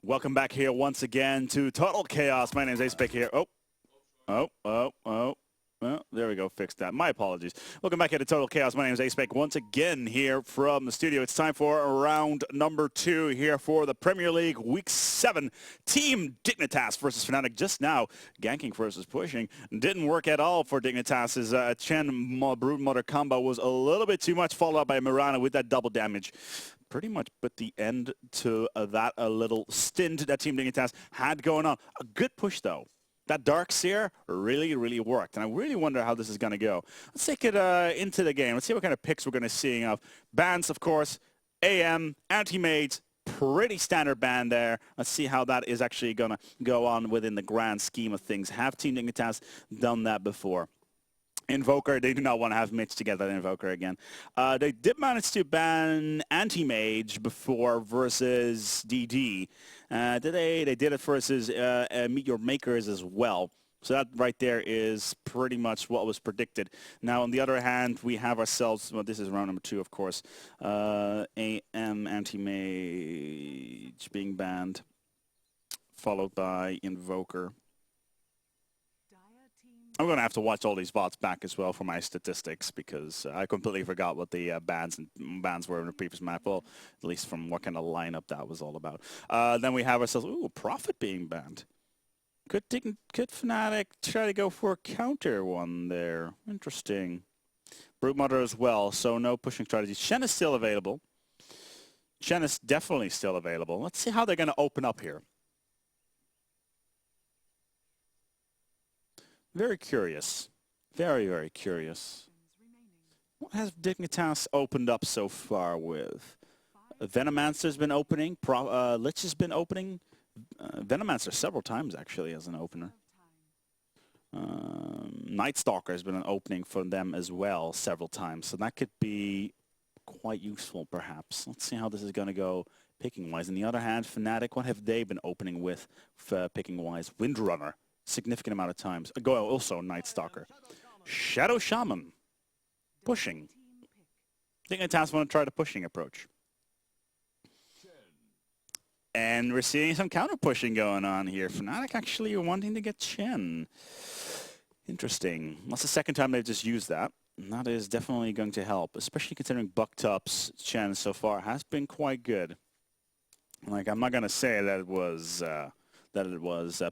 Welcome back here once again to Total Chaos. My name is Ace here. Well, there we go. Fixed that. My apologies. Welcome back here to Total Chaos. My name is Ace once again here from the studio. It's time for round number 2 here for the Premier League Week 7. Team-Dignitas versus Fnatic. Just now, ganking versus pushing. Didn't work at all for Dignitas' Chen Broodmother combo was a little bit too much, followed up by Mirana with that double damage. Pretty much put the end to that little stint that Team-Dignitas had going on. A good push, though. That Dark Seer really worked, and I really wonder how this is going to go. Let's take it into the game. Let's see what kind of picks we're going to see of. Bans, of course, AM, Anti-Mage, pretty standard ban there. Let's see how that is actually going to go on within the grand scheme of things. Have Team-Dignitas done that before? Invoker, they do not want to have Mitch together in Invoker again. They did manage to ban Anti-Mage before versus DD. They did it versus Meet Your Makers as well. So that right there is pretty much what was predicted. Now, on the other hand, we have ourselves, well, this is round number 2, of course, AM Anti-Mage being banned, followed by Invoker. I'm going to have to watch all these VODs back as well for my statistics because I completely forgot what the bans were in the previous map. Well, at least from what kind of lineup that was all about. Then we have ourselves, Prophet being banned. Could Fnatic try to go for a counter one there? Interesting. Broodmother as well, so no pushing strategy. Shen is still available. Shen is definitely still available. Let's see how they're going to open up here. Very curious. Very curious. What has Dignitas opened up so far with? Venomancer's been opening. Lich has been opening. Venomancer several times, actually, as an opener. Night Stalker has been an opening for them as well several times. So that could be quite useful, perhaps. Let's see how this is going to go picking-wise. On the other hand, Fnatic, what have they been opening with picking-wise? Windrunner. Significant amount of times. Also Night Stalker. Shadow Shaman. Pushing. Dignitas want to try the pushing approach. And we're seeing some counter pushing going on here. Fnatic actually wanting to get Chen. Interesting. That's the second time they've just used that. And that is definitely going to help, especially considering Bucktop's Chen so far has been quite good. Like, I'm not going to say that it was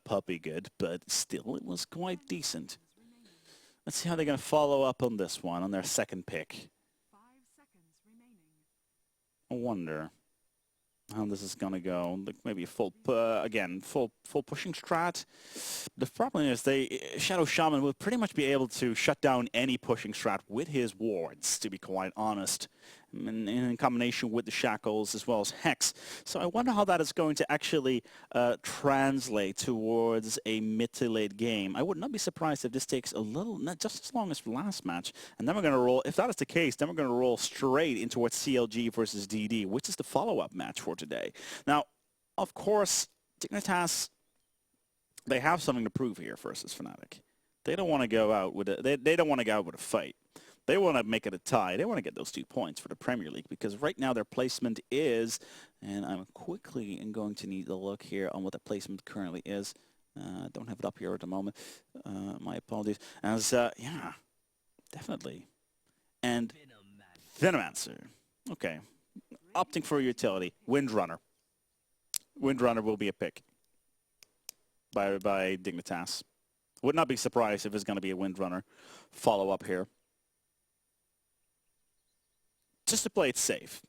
puppy good, but still it was quite decent. Let's see how they're going to follow up on this one, on their second pick. I wonder how this is going to go. Maybe a full pushing strat. The problem is Shadow Shaman will pretty much be able to shut down any pushing strat with his wards, to be quite honest. In combination with the shackles as well as Hex. So I wonder how that is going to actually translate towards a mid to late game. I would not be surprised if this takes a little, not just as long as the last match. And then we're going to roll, if that is the case, then we're going to roll straight into what CLG versus DD, which is the follow-up match for today. Now, of course, Dignitas, they have something to prove here versus Fnatic. They don't want to go out with they don't want to go out with a fight. They want to make it a tie. They want to get those 2 points for the Premier League because right now their placement is, and I'm quickly going to need to look here on what the placement currently is. Don't have it up here at the moment. My apologies. As yeah, definitely. And Venomancer. Okay. Opting for utility. Windrunner. Windrunner will be a pick by Dignitas. Would not be surprised if it's going to be a Windrunner follow-up here. Just to play it safe,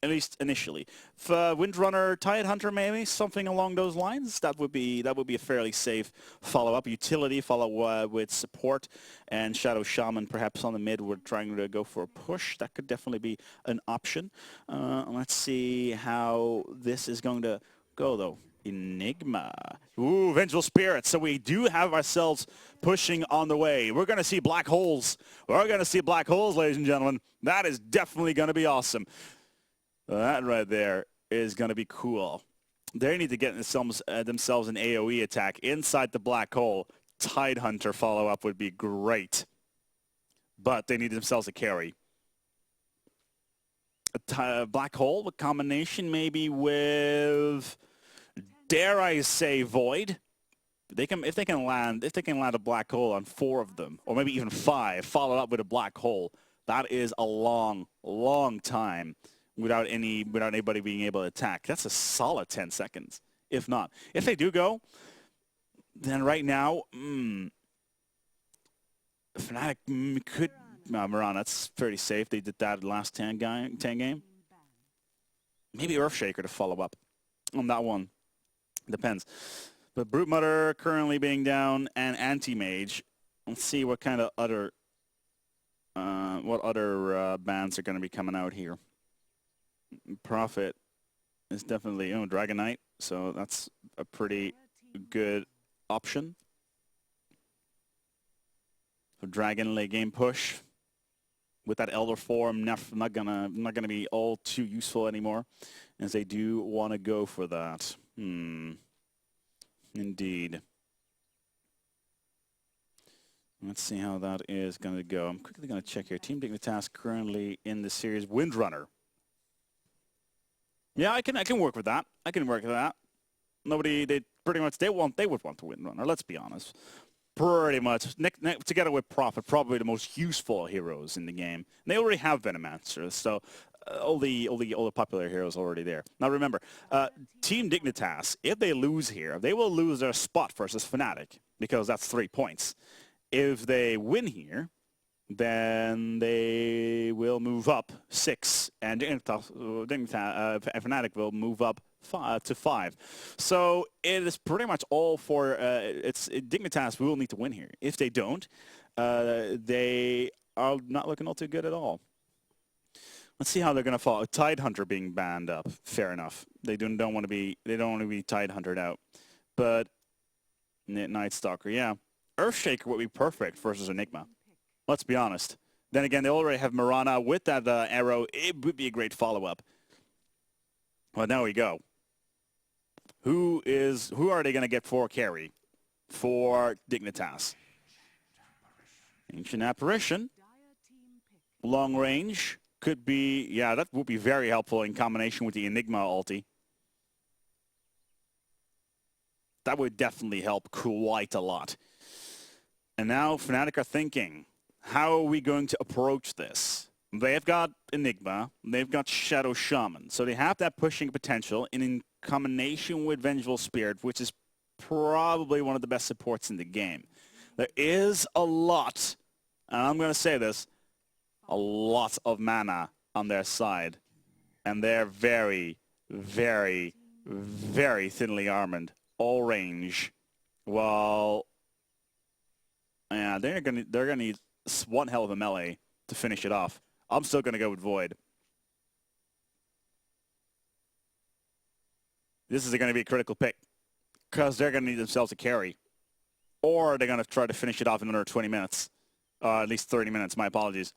at least initially. For Windrunner, Tidehunter maybe, something along those lines, that would be a fairly safe follow-up. Utility follow with support, and Shadow Shaman perhaps on the mid. We're trying to go for a push. That could definitely be an option. Let's see how this is going to go, though. Enigma. Ooh, Vengeful Spirit. So we do have ourselves pushing on the way. We're going to see black holes. We're going to see black holes, ladies and gentlemen. That is definitely going to be awesome. That right there is going to be cool. They need to get themselves an AoE attack inside the black hole. Tidehunter follow-up would be great. But they need themselves a carry. A black hole with combination maybe with dare I say, Void. If they can land a black hole on 4 of them, or maybe even 5, followed up with a black hole, that is a long, long time without anybody being able to attack. That's a solid 10 seconds, if not. If they do go, then right now, Fnatic could Mirana. That's fairly safe. They did that last 10 game. Maybe Earthshaker to follow up on that one. Depends. But Brute Mother currently being down, and Anti-Mage. Let's see what kind of other bans are going to be coming out here. Prophet is definitely Dragon Knight, so that's a pretty good option. So Dragon late game push with that Elder form not gonna be all too useful anymore, as they do want to go for that. Indeed. Let's see how that is going to go. I'm quickly going to check here. Team-Dignitas currently in the series. Windrunner. Yeah, I can work with that. I can work with that. They would want to Windrunner. Let's be honest. Pretty much together with Prophet, probably the most useful heroes in the game. And they already have Venomancer, so all the popular heroes already there. Now remember, Team-Dignitas, if they lose here, they will lose their spot versus Fnatic, because that's 3 points. If they win here, then they will move up 6, and Fnatic will move up to 5. So it is pretty much all for Dignitas will need to win here. If they don't, they are not looking all too good at all. Let's see how they're going to fall. A Tidehunter being banned up. Fair enough. They don't want to be Tidehuntered out. But Night Stalker, yeah. Earthshaker would be perfect versus Enigma. Let's be honest. Then again, they already have Mirana with that arrow. It would be a great follow-up. Well, now we go. Who are they going to get for carry for Dignitas? Ancient Apparition. Long range. Could be, yeah, that would be very helpful in combination with the Enigma ulti. That would definitely help quite a lot. And now Fnatic are thinking, how are we going to approach this? They've got Enigma, they've got Shadow Shaman, so they have that pushing potential, and in combination with Vengeful Spirit, which is probably one of the best supports in the game. There is a lot, and I'm going to say this, a lot of mana on their side, and they're very, very, very thinly armored, all range. Well, yeah, they're gonna need one hell of a melee to finish it off. I'm still gonna go with Void. This is gonna be a critical pick, because they're gonna need themselves a carry, or they're gonna try to finish it off in another 20 minutes, at least 30 minutes. My apologies.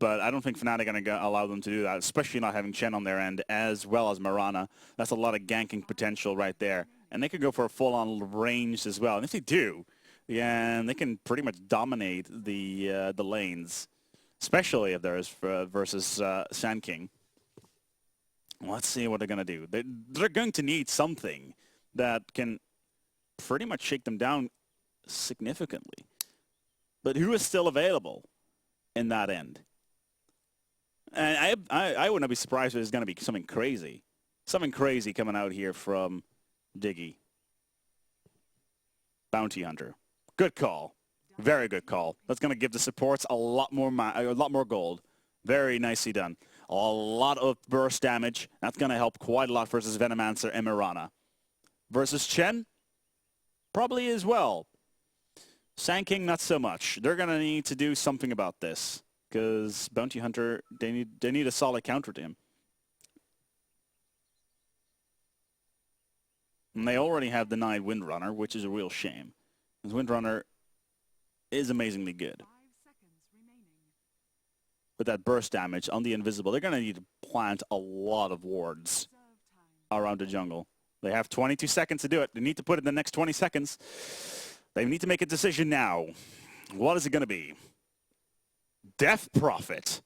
But I don't think Fnatic are going to allow them to do that, especially not having Chen on their end, as well as Mirana. That's a lot of ganking potential right there. And they could go for a full-on range as well. And if they do, yeah, they can pretty much dominate the lanes, especially if there's versus Sand King. Let's see what they're going to do. They're going to need something that can pretty much shake them down significantly. But who is still available in that end? And I would not be surprised if there's going to be something crazy coming out here from Diggy. Bounty Hunter. Good call. Very good call. That's going to give the supports a lot more gold. Very nicely done. A lot of burst damage. That's going to help quite a lot versus Venomancer and Mirana. Versus Chen, probably as well. Sand King, not so much. They're going to need to do something about this, because Bounty Hunter, they need a solid counter to him. And they already have denied Windrunner, which is a real shame, because Windrunner is amazingly good. But that burst damage on the Invisible, they're going to need to plant a lot of wards around the jungle. They have 22 seconds to do it. They need to put it in the next 20 seconds. They need to make a decision now. What is it going to be? Death Prophet.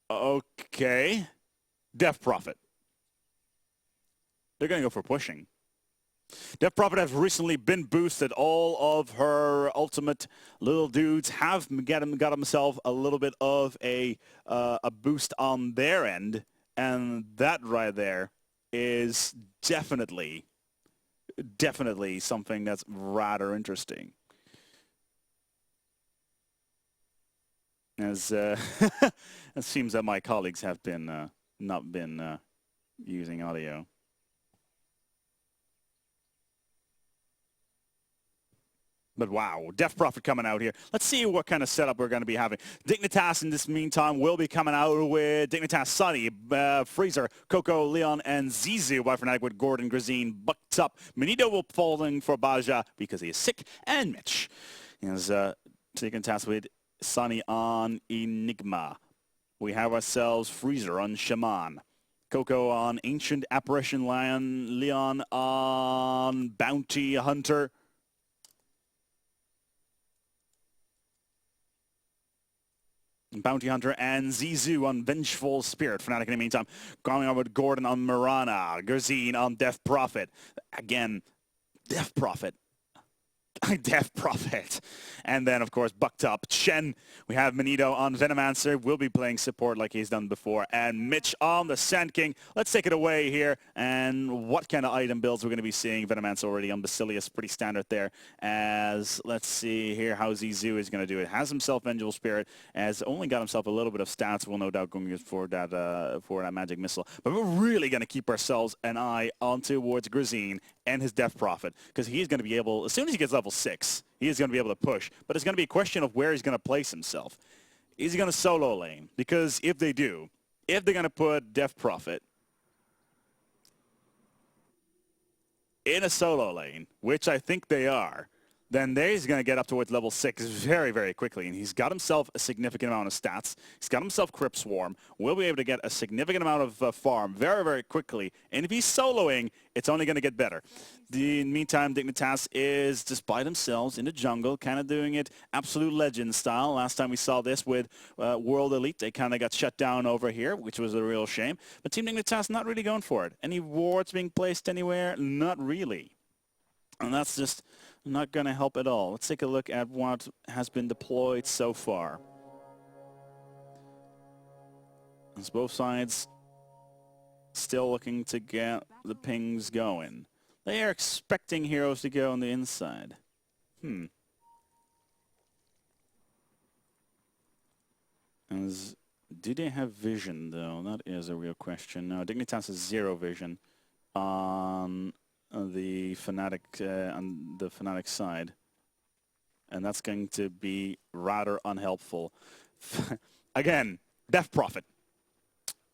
Okay. Okay. Death Prophet. They're going to go for pushing. Death Prophet has recently been boosted. All of her ultimate little dudes have got himself a little bit of a boost on their end. And that right there is definitely something that's rather interesting. As it seems that my colleagues have been not been using audio. But wow, Death Prophet coming out here. Let's see what kind of setup we're going to be having. Dignitas in this meantime will be coming out with Dignitas, Sunny, Freezer, Coco, Leon, and Zizu by Fnatic with Gordon, Grazine, bucked up. Manito will falling for Baja because he is sick, and Mitch is Dignitas with Sunny on Enigma. We have ourselves Freezer on Shaman. Coco on Ancient Apparition Lion. Leon on Bounty Hunter. Bounty Hunter and Zizu on Vengeful Spirit. Fnatic in the meantime going on with Gordon on Mirana. Grazine on Death Prophet. Again, Death Prophet. Death Prophet. And then, of course, bucked up Chen. We have Manito on Venomancer. Will be playing support like he's done before. And Mitch on the Sand King. Let's take it away here. And what kind of item builds we're going to be seeing. Venomancer already on Basilius. Pretty standard there. As, let's see here how Zizu is going to do it. Has himself Vengeful Spirit. Has only got himself a little bit of stats. We'll no doubt going for that Magic Missile. But we're really going to keep ourselves an eye on towards Grazine and his Death Prophet, because he's going to be able, as soon as he gets level 6, he is going to be able to push. But it's going to be a question of where he's going to place himself. Is he going to solo lane? Because if they do, if they're going to put Death Prophet in a solo lane, which I think they are, then he's going to get up towards level 6 very, very quickly. And he's got himself a significant amount of stats. He's got himself Crypt Swarm. Will be able to get a significant amount of farm very, very quickly. And if he's soloing, it's only going to get better. In the meantime, Dignitas is just by themselves in the jungle, kind of doing it Absolute Legend style. Last time we saw this with World Elite, they kind of got shut down over here, which was a real shame. But Team Dignitas not really going for it. Any wards being placed anywhere? Not really. And that's just not going to help at all. Let's take a look at what has been deployed so far. As both sides still looking to get the pings going. They are expecting heroes to go on the inside. Do they have vision, though? That is a real question. No, Dignitas has 0 vision on the Fnatic side, and that's going to be rather unhelpful. Again, Death Prophet.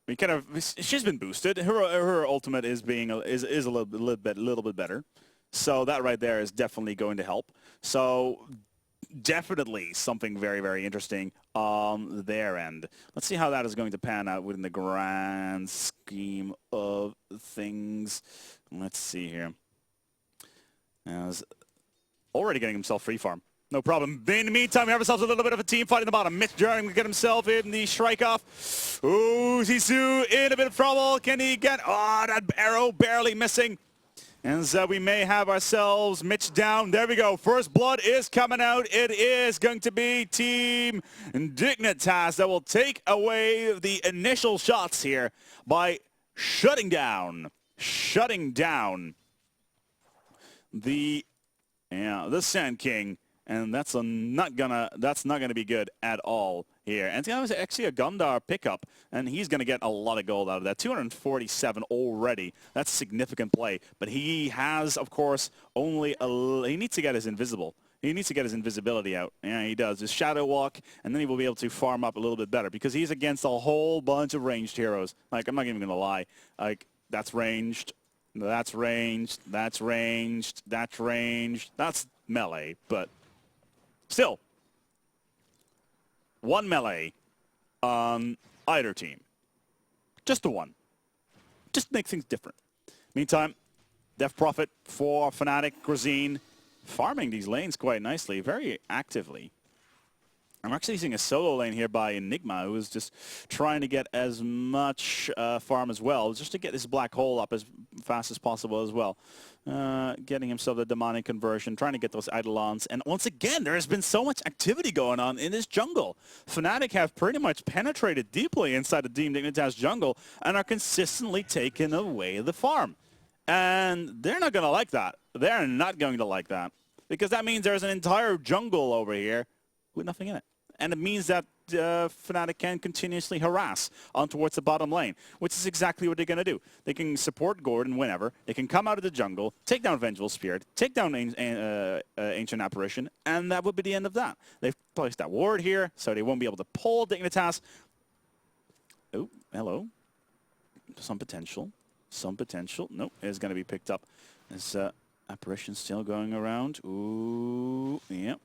We kind of, she's been boosted. Her ultimate is being is a little bit better. So that right there is definitely going to help. So definitely something very, very interesting on their end. Let's see how that is going to pan out within the grand scheme of things. Let's see here. As already getting himself free farm. No problem. In the meantime, we have ourselves a little bit of a team fight in the bottom. Mitch Jarring will get himself in the strike off. Ooh, Zizu in a bit of trouble. Can he get... Oh, that arrow barely missing. And so we may have ourselves Mitch down. There we go. First blood is coming out. It is going to be Team Dignitas that will take away the initial shots here by shutting down the Sand King. And that's not gonna be good at all here. And it's actually a Gundar pickup, and he's gonna get a lot of gold out of that. 247 already. That's significant play. But he has, of course, only he needs to get his invisible. He needs to get his invisibility out. Yeah, he does. His Shadow Walk, and then he will be able to farm up a little bit better because he's against a whole bunch of ranged heroes. Like, I'm not even gonna lie. Like, that's ranged. That's ranged. That's ranged. That's ranged. That's melee, but still, one melee on either team. Just the one. Just make things different. Meantime, Death Prophet for Fnatic, Grazine, farming these lanes quite nicely, very actively. I'm actually seeing a solo lane here by Enigma, who is just trying to get as much farm as well, just to get this black hole up as fast as possible as well. Getting himself the demonic conversion, trying to get those Eidolons. And once again, there has been so much activity going on in this jungle. Fnatic have pretty much penetrated deeply inside the Team-Dignitas jungle and are consistently taking away the farm. And they're not going to like that. They're not going to like that. Because that means there's an entire jungle over here with nothing in it. And it means that Fnatic can continuously harass on towards the bottom lane, which is exactly what they're going to do. They can support Gordon whenever. They can come out of the jungle, take down Vengeful Spirit, take down Ancient Apparition, and that would be the end of that. They've placed that ward here, so they won't be able to pull Dignitas. Oh, hello. Some potential. Some potential. Nope, it's going to be picked up. This Apparition still going around. Ooh, yep.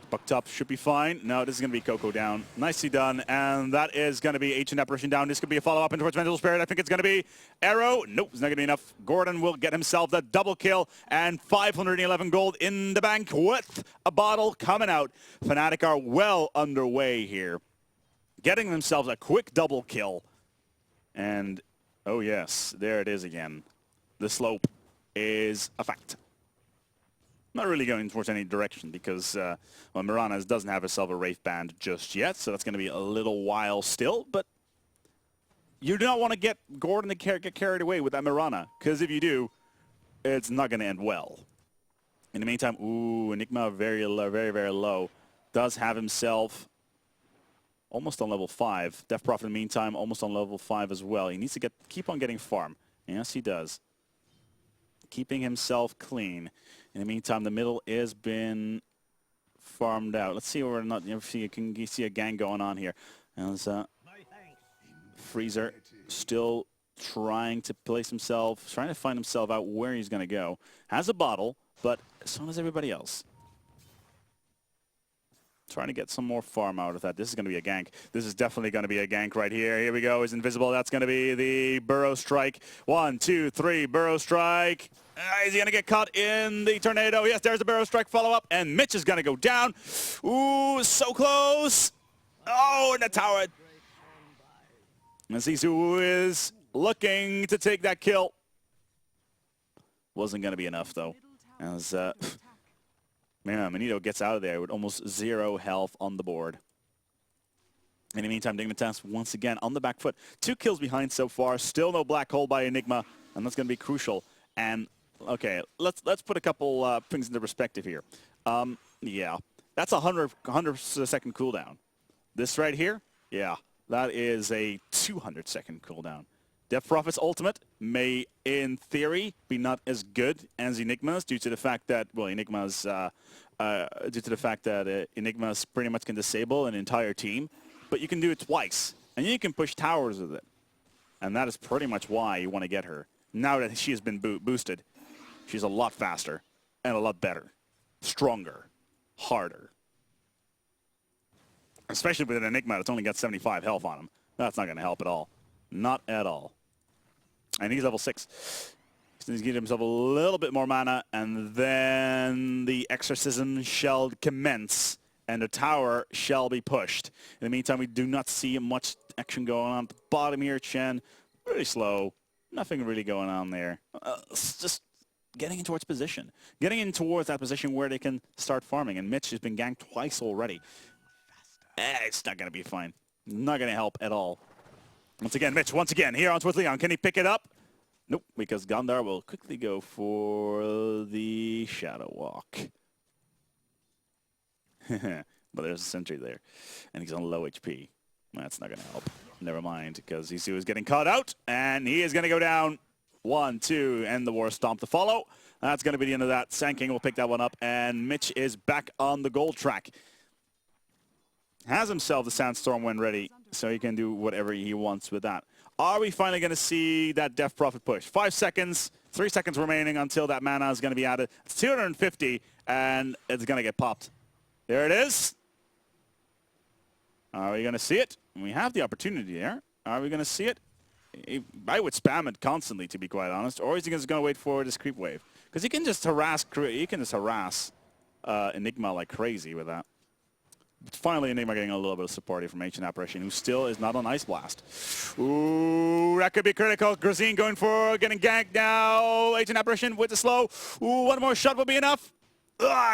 Bucked up, should be fine. No, this is going to be Coco down. Nicely done, and that is going to be Ancient Apparition down. This could be a follow-up in towards Vengeful Spirit. I think it's going to be Arrow. Nope, it's not going to be enough. Gordon will get himself the double kill, and 511 gold in the bank with a bottle coming out. Fnatic are well underway here, getting themselves a quick double kill. And, oh yes, there it is again. The slope is a fact. Not really going towards any direction because, well, Mirana doesn't have herself a Wraith Band just yet, so that's going to be a little while still, but you do not want to get Gordon to get carried away with that Mirana, because if you do, it's not going to end well. In the meantime, ooh, Enigma very low, very, very low. Does have himself almost on level 5. Death Prophet in the meantime, almost on level 5 as well. He needs to keep on getting farm. Yes, he does. Keeping himself clean. In the meantime, the middle has been farmed out. Let's see where not. You can see a gang going on here. As Freezer still trying to place himself, trying to find himself out where he's going to go. Has a bottle, but so does everybody else. Trying to get some more farm out of that. This is going to be a gank. This is definitely going to be a gank right here. Here we go. He's invisible. That's going to be the Burrow Strike. 1, 2, 3. Burrow Strike. Is he going to get caught in the tornado? Yes, there's the Burrow Strike follow-up. And Mitch is going to go down. Ooh, so close. Oh, in the tower. And Sisu is looking to take that kill. Wasn't going to be enough, though. As... man, Manito gets out of there with almost 0 health on the board. In the meantime, Dignitas once again on the back foot. 2 kills behind so far. Still no black hole by Enigma, and that's going to be crucial. And okay, let's put a couple things into perspective here. Yeah, that's a 100-second cooldown. This right here, yeah, that is a 200-second cooldown. Death Prophet's ultimate may, in theory, be not as good as Enigma's due to the fact that, well, Enigma's pretty much can disable an entire team, but you can do it twice, and you can push towers with it. And that is pretty much why you want to get her. Now that she has been boosted, she's a lot faster and a lot better, stronger, harder. Especially with an Enigma that's only got 75 health on him. That's not going to help at all. Not at all. And he's level 6. He needs to give himself a little bit more mana, and then the exorcism shall commence, and the tower shall be pushed. In the meantime, we do not see much action going on at the bottom here. Chen, really slow. Nothing really going on there. It's just getting in towards position. Getting in towards that position where they can start farming, and Mitch has been ganked twice already. It's not going to be fine. Not going to help at all. Once again, Mitch, once again, here on towards Leon. Can he pick it up? Nope, because Gondar will quickly go for the Shadow Walk. But there's a sentry there, and he's on low HP. That's not going to help. Never mind, because Isu is getting caught out, and he is going to go down. 1, 2, and the War Stomp to follow. That's going to be the end of that. Sanking will pick that one up, and Mitch is back on the gold track. Has himself the Sandstorm when ready, so he can do whatever he wants with that. Are we finally going to see that Death Prophet push? 5 seconds, 3 seconds remaining until that mana is going to be added. It's 250, and it's going to get popped. There it is. Are we going to see it? We have the opportunity there. Are we going to see it? I would spam it constantly, to be quite honest, or is he just going to wait for this creep wave? Because he can just harass Enigma like crazy with that. But finally, Enigma getting a little bit of support here from Ancient Apparition, who still is not on Ice Blast. Ooh, that could be critical. Grazine going for getting ganked now. Ancient Apparition with the slow. Ooh, one more shot will be enough.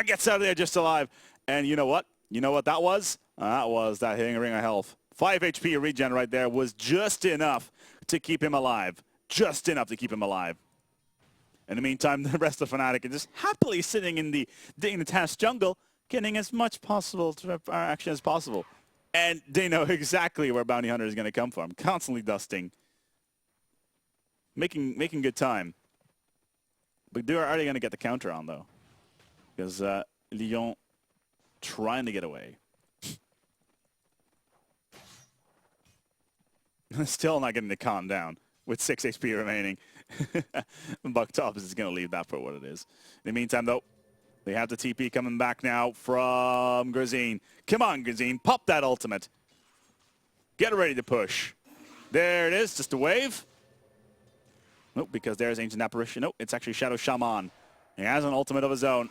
Gets out of there just alive. And you know what? You know what that was? That was that hitting a ring of health. 5 HP regen right there was just enough to keep him alive. Just enough to keep him alive. In the meantime, the rest of Fnatic are just happily sitting in the Dignitas jungle, getting as much possible action as possible. And they know exactly where Bounty Hunter is going to come from. Constantly dusting. Making good time. But are they going to get the counter on, though? Because Lyon trying to get away. Still not getting to calm down with 6 HP remaining. Bucktops is going to leave that for what it is. In the meantime, though, they have the TP coming back now from Grazine. Come on, Grazine. Pop that ultimate. Get ready to push. There it is. Just a wave. Nope, because there's Ancient Apparition. Nope, it's actually Shadow Shaman. He has an ultimate of his own.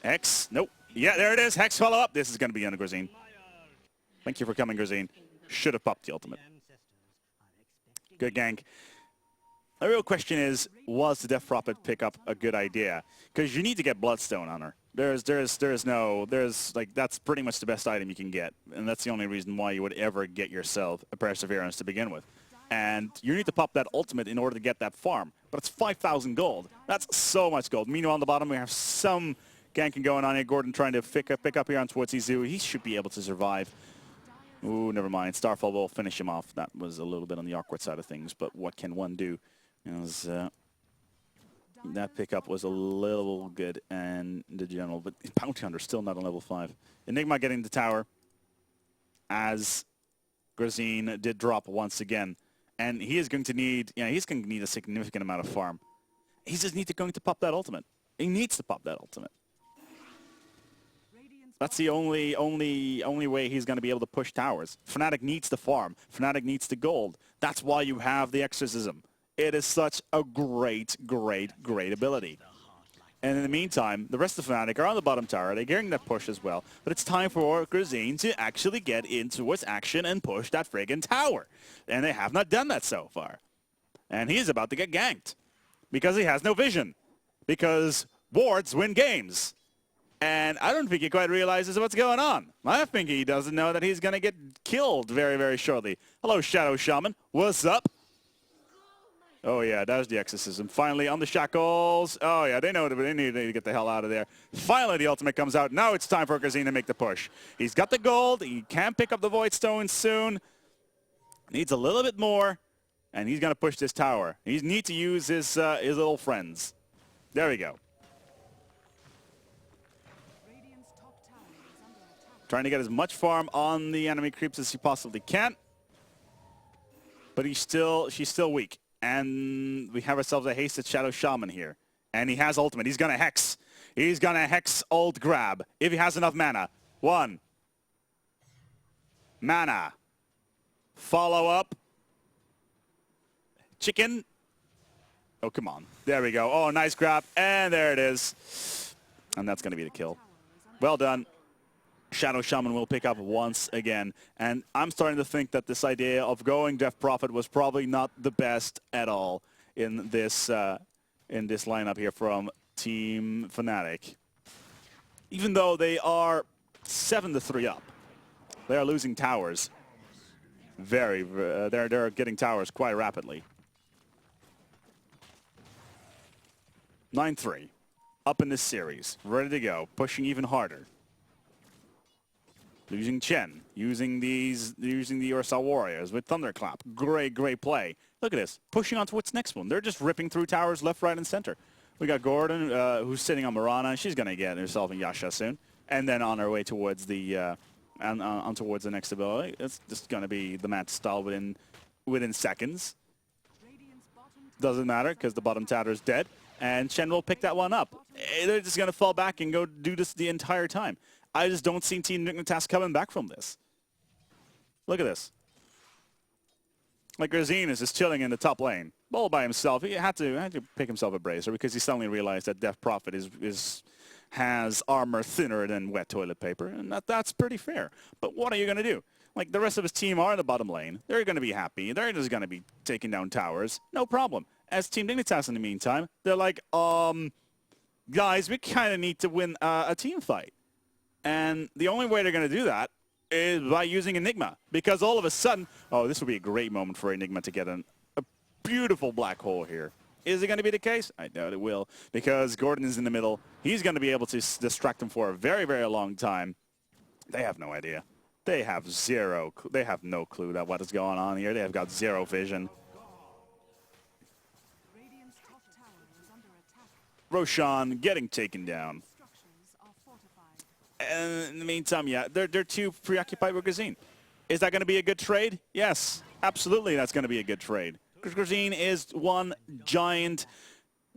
Hex. Nope. Yeah, there it is. Hex follow up. This is going to be on Grazine. Thank you for coming, Grazine. Should have popped the ultimate. Good gank. The real question is, was the Death Prophet pickup a good idea? Because you need to get Bloodstone on her. That's pretty much the best item you can get. And that's the only reason why you would ever get yourself a Perseverance to begin with. And you need to pop that ultimate in order to get that farm. But it's 5,000 gold. That's so much gold. Meanwhile, on the bottom, we have some ganking going on here. Gordon trying to pick up here on towards Izu. He should be able to survive. Ooh, never mind. Starfall will finish him off. That was a little bit on the awkward side of things, but what can one do? That pickup was a little good and the general, but Bounty Hunter still not on level 5. Enigma getting the tower as Grazine did drop once again. And he is going to need, he's going to need a significant amount of farm. He just going to pop that ultimate. He needs to pop that ultimate. That's the only way he's going to be able to push towers. Fnatic needs the farm. Fnatic needs the gold. That's why you have the Exorcism. It is such a great ability. And in the meantime, the rest of Fnatic are on the bottom tower. They're getting that push as well. But it's time for Grazine to actually get into its action and push that friggin' tower. And they have not done that so far. And he's about to get ganked. Because he has no vision. Because wards win games. And I don't think he quite realizes what's going on. I think he doesn't know that he's going to get killed very shortly. Hello, Shadow Shaman. What's up? Oh, yeah, that was the Exorcism. Finally, on the shackles. Oh, yeah, they know they need to get the hell out of there. Finally, the ultimate comes out. Now it's time for Grazine to make the push. He's got the gold. He can pick up the Void Stone soon. Needs a little bit more. And he's going to push this tower. He needs to use his little friends. There we go. Trying to get as much farm on the enemy creeps as he possibly can. But she's still weak. And we have ourselves a hasted Shadow Shaman here. And he has ultimate. He's going to Hex. He's going to Hex ult grab. If he has enough mana. 1. Mana. Follow up. Chicken. Oh, come on. There we go. Oh, nice grab. And there it is. And that's going to be the kill. Well done. Shadow Shaman will pick up once again. And I'm starting to think that this idea of going Death Prophet was probably not the best at all in this lineup here from Team Fnatic. Even though they are 7-3 up, they are losing towers. They're getting towers quite rapidly. 9-3, up in this series, ready to go, pushing even harder. Losing Chen, using the Ursa Warriors with Thunderclap. Great play. Look at this, pushing on to what's next one. They're just ripping through towers left, right, and center. We got Gordon, who's sitting on Mirana. She's going to get herself in Yasha soon. And then on her way towards the towards the next ability. It's just going to be the match style within seconds. Doesn't matter because the bottom tower is dead. And Chen will pick that one up. They're just going to fall back and go do this the entire time. I just don't see Team-Dignitas coming back from this. Look at this. Like Grazine is just chilling in the top lane, all by himself. He had to pick himself a bracer because he suddenly realized that Death Prophet is has armor thinner than wet toilet paper, and that's pretty fair. But what are you going to do? Like, the rest of his team are in the bottom lane. They're going to be happy. They're just going to be taking down towers. No problem. As Team-Dignitas in the meantime, they're like, guys, we kind of need to win a team fight. And the only way they're going to do that is by using Enigma. Because all of a sudden, oh, this would be a great moment for Enigma to get a beautiful black hole here. Is it going to be the case? I doubt it will. Because Gordon is in the middle. He's going to be able to distract him for a very, very long time. They have no idea. They have no clue that what is going on here. They have got zero vision. Roshan getting taken down. And in the meantime, yeah, they're too preoccupied with Grazine. Is that going to be a good trade? Yes, absolutely that's going to be a good trade. Because Grazine is one giant,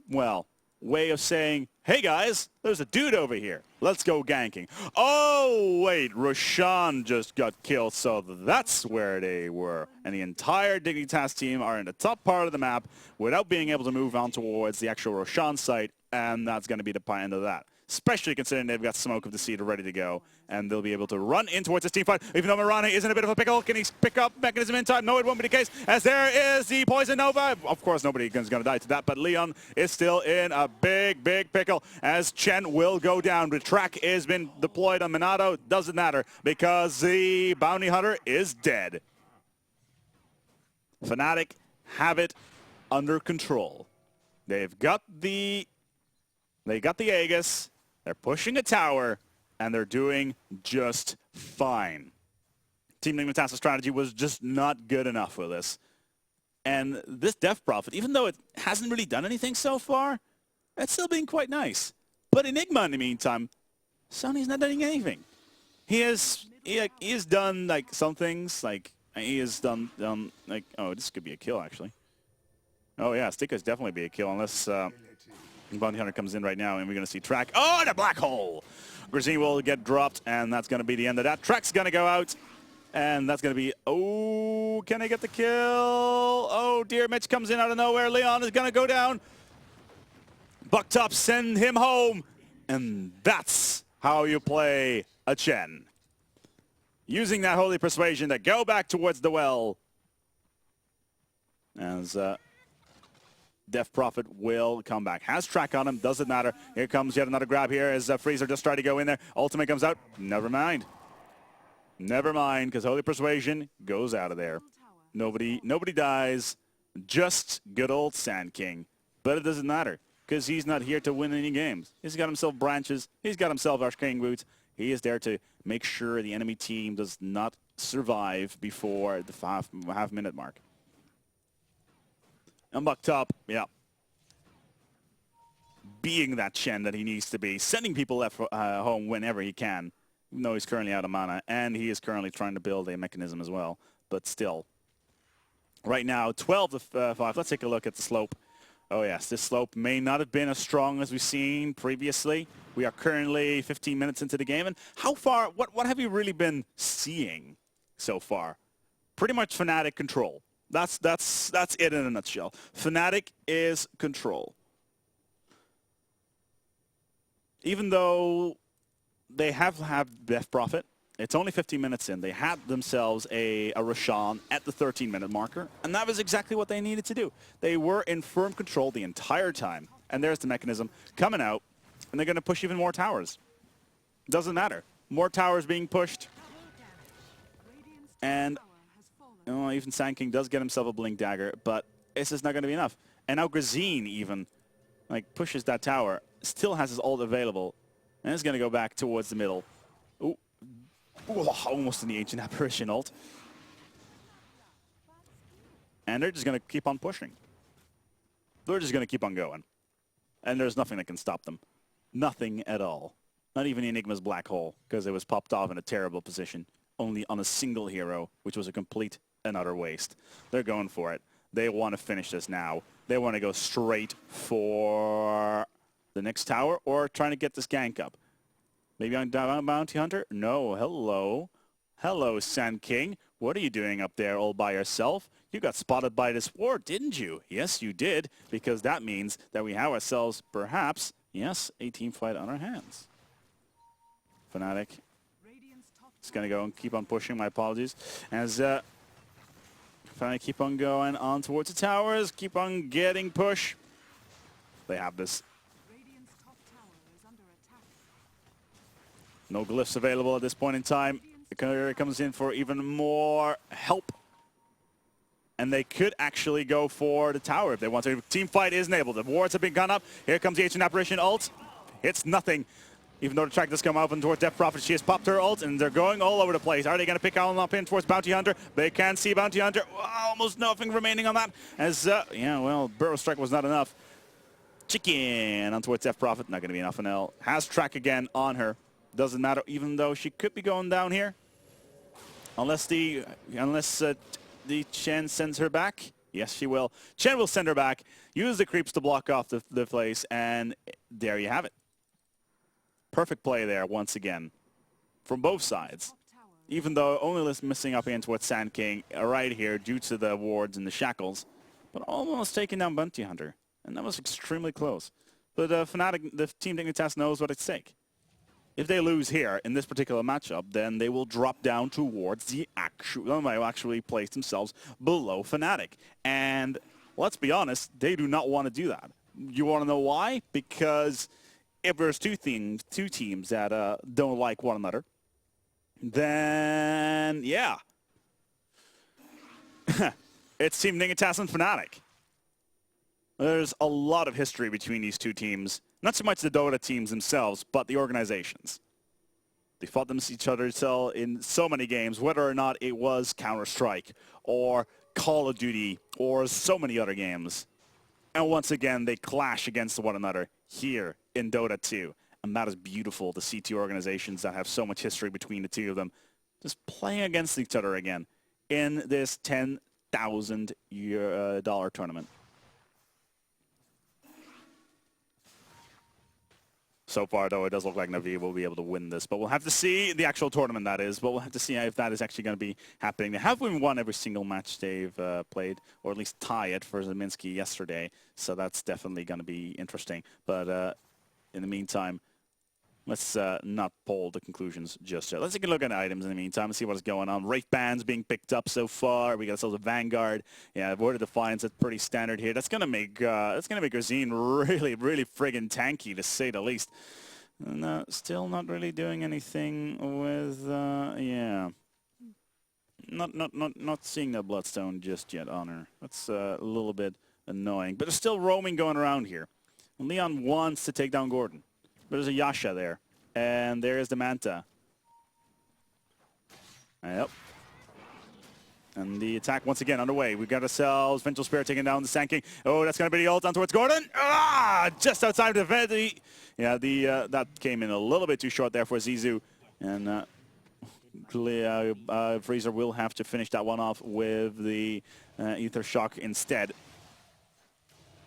well, way of saying, hey guys, there's a dude over here. Let's go ganking. Oh, wait, Roshan just got killed, so that's where they were. And the entire Dignitas team are in the top part of the map without being able to move on towards the actual Roshan site, and that's going to be the end of that. Especially considering they've got Smoke of the Seed ready to go, and they'll be able to run in towards this team fight. Even though Mirana is in a bit of a pickle, can he pick up Mechanism in time? No, it won't be the case, as there is the Poison Nova. Of course, nobody is going to die to that, but Leon is still in a big, big pickle, as Chen will go down. The track has been deployed on Minato. Doesn't matter, because the Bounty Hunter is dead. Fnatic have it under control. They've got the Aegis. They're pushing a tower, and they're doing just fine. Team-Dignitas' strategy was just not good enough for this. And this Death Prophet, even though it hasn't really done anything so far, it's still been quite nice. But Enigma, in the meantime, Sonny's not doing anything. He has done, like, some things, like, he has done, like, oh, this could be a kill, actually. Oh, yeah, Stick could definitely be a kill, unless... Bounty Hunter comes in right now, and we're going to see Track. Oh, and a black hole! Grazine will get dropped, and that's going to be the end of that. Track's going to go out, and that's going to be... Oh, can I get the kill? Oh, dear, Mitch comes in out of nowhere. Leon is going to go down. Bucktop, send him home. And that's how you play a Chen. Using that Holy Persuasion to go back towards the well. As... Death Prophet will come back. Has Track on him, doesn't matter. Here comes yet another grab here as Freezer just tried to go in there. Ultimate comes out. Never mind. Never mind, because Holy Persuasion goes out of there. Nobody dies. Just good old Sand King. But it doesn't matter, because he's not here to win any games. He's got himself branches. He's got himself Arcane Boots. He is there to make sure the enemy team does not survive before the half-minute mark. And Bucktop, yeah, being that Chen that he needs to be, sending people left home whenever he can, even though he's currently out of mana, and he is currently trying to build a mechanism as well. But still, right now, 12 to 5. Let's take a look at the slope. Oh yes, this slope may not have been as strong as we've seen previously. We are currently 15 minutes into the game, and how far? What have you really been seeing so far? Pretty much Fnatic control. That's it in a nutshell. Fnatic is control. Even though they have Death Prophet, it's only 15 minutes in. They had themselves a Roshan at the 13-minute marker, and that was exactly what they needed to do. They were in firm control the entire time, and there's the mechanism coming out, and they're going to push even more towers. Doesn't matter. More towers being pushed, and... Oh, even Sand King does get himself a Blink Dagger, but it's just not going to be enough. And now Grazine even, like, pushes that tower, still has his ult available, and is going to go back towards the middle. Ooh. Ooh, almost in the Ancient Apparition ult. And they're just going to keep on pushing. They're just going to keep on going. And there's nothing that can stop them. Nothing at all. Not even Enigma's black hole, because it was popped off in a terrible position. Only on a single hero, which was a complete and utter waste. They're going for it. They want to finish this now. They want to go straight for the next tower or trying to get this gank up. Maybe on Bounty Hunter? No, hello. Hello, Sand King. What are you doing up there all by yourself? You got spotted by this ward, didn't you? Yes, you did, because that means that we have ourselves, perhaps, Yes, a team fight on our hands. Fnatic is going to go and keep on pushing. My apologies. As Fnatic keep on going on towards the towers, keep on getting push. They have this. No glyphs available at this point in time. The courier comes in for even more help. And they could actually go for the tower if they want to. Team fight isn't able. The wards have been gone up. Here comes the Ancient Apparition ult. It's nothing. Even though the track does come up and towards Death Prophet, she has popped her ult, and they're going all over the place. Are they going to pick Alan up in towards Bounty Hunter? They can see Bounty Hunter. Almost nothing remaining on that. As, yeah, well, Burrow Strike was not enough. Chicken on towards Death Prophet. Not going to be enough. And has track again on her. Doesn't matter, even though she could be going down here. Unless the Chen sends her back. Yes, she will. Chen will send her back. Use the creeps to block off the place, and there you have it. Perfect play there once again from both sides. Even though only missing up into what Sand King right here due to the wards and the shackles, but almost taking down Bounty Hunter, and that was extremely close. But Fnatic, the Team-Dignitas knows what at stake. If they lose here in this particular matchup, then they will drop down towards the actually place themselves below Fnatic. And let's be honest, they do not want to do that. You want to know why? Because if there's two teams that don't like one another, then yeah, it's Team-Dignitas and Fnatic. There's a lot of history between these two teams. Not so much the Dota teams themselves, but the organizations. They fought each other in so many games, whether or not it was Counter-Strike or Call of Duty or so many other games. And once again, they clash against one another here in Dota 2. And that is beautiful to see two organizations that have so much history between the two of them just playing against each other again in this $10,000 tournament. So far, though, it does look like Na'Vi will be able to win this. But we'll have to see the actual tournament, that is. But we'll have to see if that is actually going to be happening. They have won every single match they've played, or at least tie it for Zeminski yesterday. So that's definitely going to be interesting. But in the meantime, let's not pull the conclusions just yet. Let's take a look at items in the meantime and see what's going on. Wraith bands being picked up so far. We got ourselves a Vanguard. Yeah, Word of Defiance, that's pretty standard here. That's gonna make Grazine really, really friggin' tanky, to say the least. And still not really doing anything with yeah. Not seeing the Bloodstone just yet on her. That's a little bit annoying. But there's still roaming going around here. And Leon wants to take down Gordon. But there's a Yasha there. And there's the Manta. Yep. And the attack once again underway. We've got ourselves Vengeful Spirit taking down the Sand King. Oh, that's going to be the ult on towards Gordon. Ah! Just outside the vent. Yeah, that came in a little bit too short there for Zizou. And Freezer will have to finish that one off with the Ether Shock instead.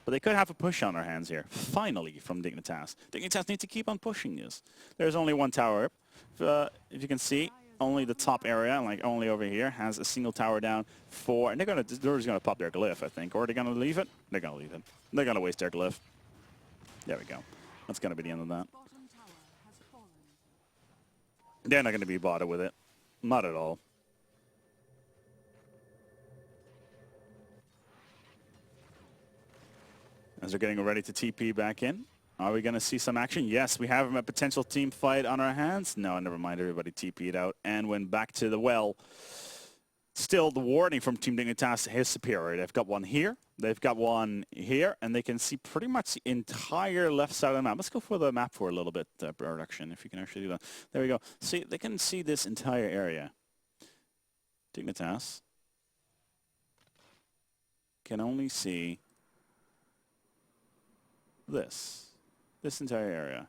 But they could have a push on their hands here, finally, from Dignitas. Dignitas need to keep on pushing this. There's only one tower. If you can see, only the top area, like only over here, has a single tower down for... And they're just going to pop their glyph, I think. Or are they going to leave it? They're going to leave it. They're going to waste their glyph. There we go. That's going to be the end of that. They're not going to be bothered with it. Not at all. As they're getting ready to TP back in. Are we going to see some action? Yes, we have a potential team fight on our hands. No, never mind. Everybody TP'd out and went back to the well. Still, the warning from Team-Dignitas is superior. They've got one here. They've got one here. And they can see pretty much the entire left side of the map. Let's go for the map for a little bit, production, if you can actually do that. There we go. See, they can see this entire area. Dignitas can only see this entire area.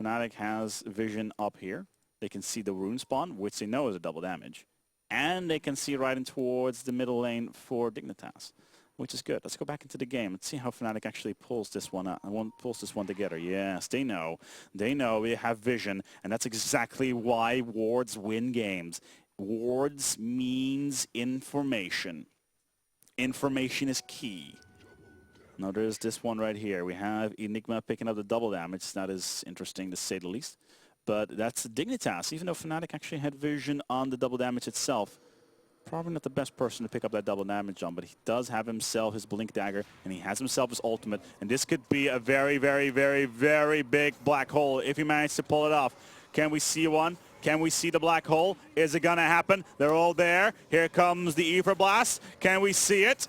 Fnatic has vision up here. They can see the rune spawn, which they know is a double damage. And they can see right in towards the middle lane for Dignitas, which is good. Let's go back into the game. Let's see how Fnatic actually pulls this one out. Pulls this one together. Yes, they know. They know. They have vision, and that's exactly why wards win games. Wards means information. Information is key. Now there's this one right here. We have Enigma picking up the double damage. That is interesting to say the least. But that's Dignitas. Even though Fnatic actually had vision on the double damage itself, probably not the best person to pick up that double damage on, but he does have himself his Blink Dagger, and he has himself his ultimate, and this could be a very, very, very, very big black hole if he manages to pull it off. Can we see one? Can we see the black hole? Is it gonna happen? They're all there. Here comes the Ether Blast. Can we see it?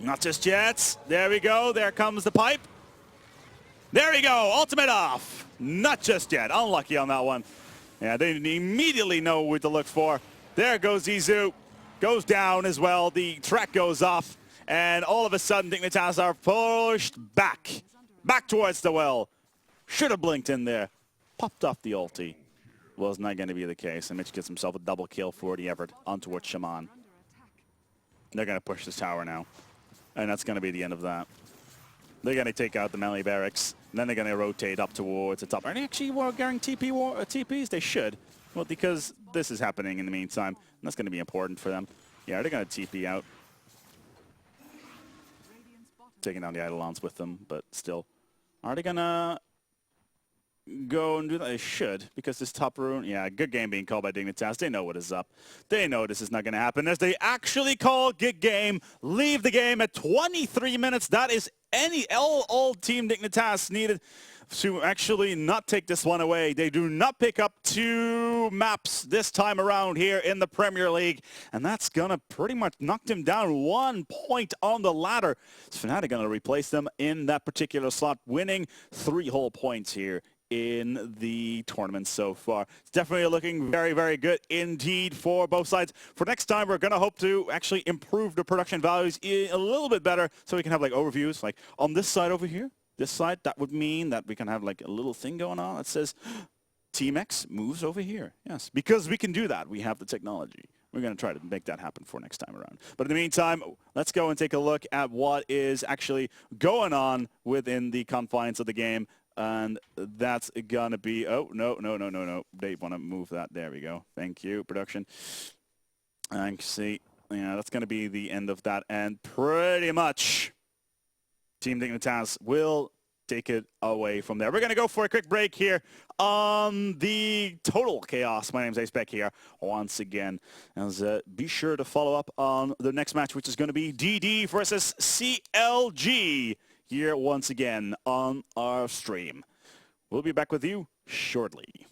Not just yet. There we go. There comes the pipe. There we go. Ultimate off. Not just yet. Unlucky on that one. Yeah, they immediately know what to look for. There goes Izu. Goes down as well. The track goes off. And all of a sudden, Dignitas are pushed back. Back towards the well. Should have blinked in there. Popped off the ulti. Was not going to be the case. And Mitch gets himself a double kill for the effort onto towards Shaman. They're going to push this tower now. And that's going to be the end of that. They're going to take out the melee barracks. And then they're going to rotate up towards the top. Are they actually guaranteeing TPs? They should. Well, because this is happening in the meantime. And that's going to be important for them. Yeah, they're going to TP out. Taking down the Eidolons with them, but still. Are they going to go and do that? They should, because this top rune, yeah, good game being called by Dignitas. They know what is up. They know this is not going to happen as they actually call good game, leave the game at 23 minutes. That is all Team Dignitas needed to actually not take this one away. They do not pick up 2 maps this time around here in the Premier League, and that's gonna pretty much knock them down 1 point on the ladder. Is Fnatic gonna replace them in that particular slot, winning 3 whole points here in the tournament so far. It's definitely looking very, very good indeed for both sides. For next time, we're going to hope to actually improve the production values a little bit better so we can have like overviews. Like on this side over here, this side, that would mean that we can have like a little thing going on that says Team X moves over here. Yes, because we can do that. We have the technology. We're going to try to make that happen for next time around. But in the meantime, let's go and take a look at what is actually going on within the confines of the game. And that's gonna be, oh, no. They want to move that. There we go. Thank you, production. And see, yeah, that's gonna be the end of that. And pretty much, Team Dignitas will take it away from there. We're gonna go for a quick break here on the Total Chaos. My name's Acebeck here once again. As be sure to follow up on the next match, which is gonna be DD versus CLG. Here once again on our stream. We'll be back with you shortly.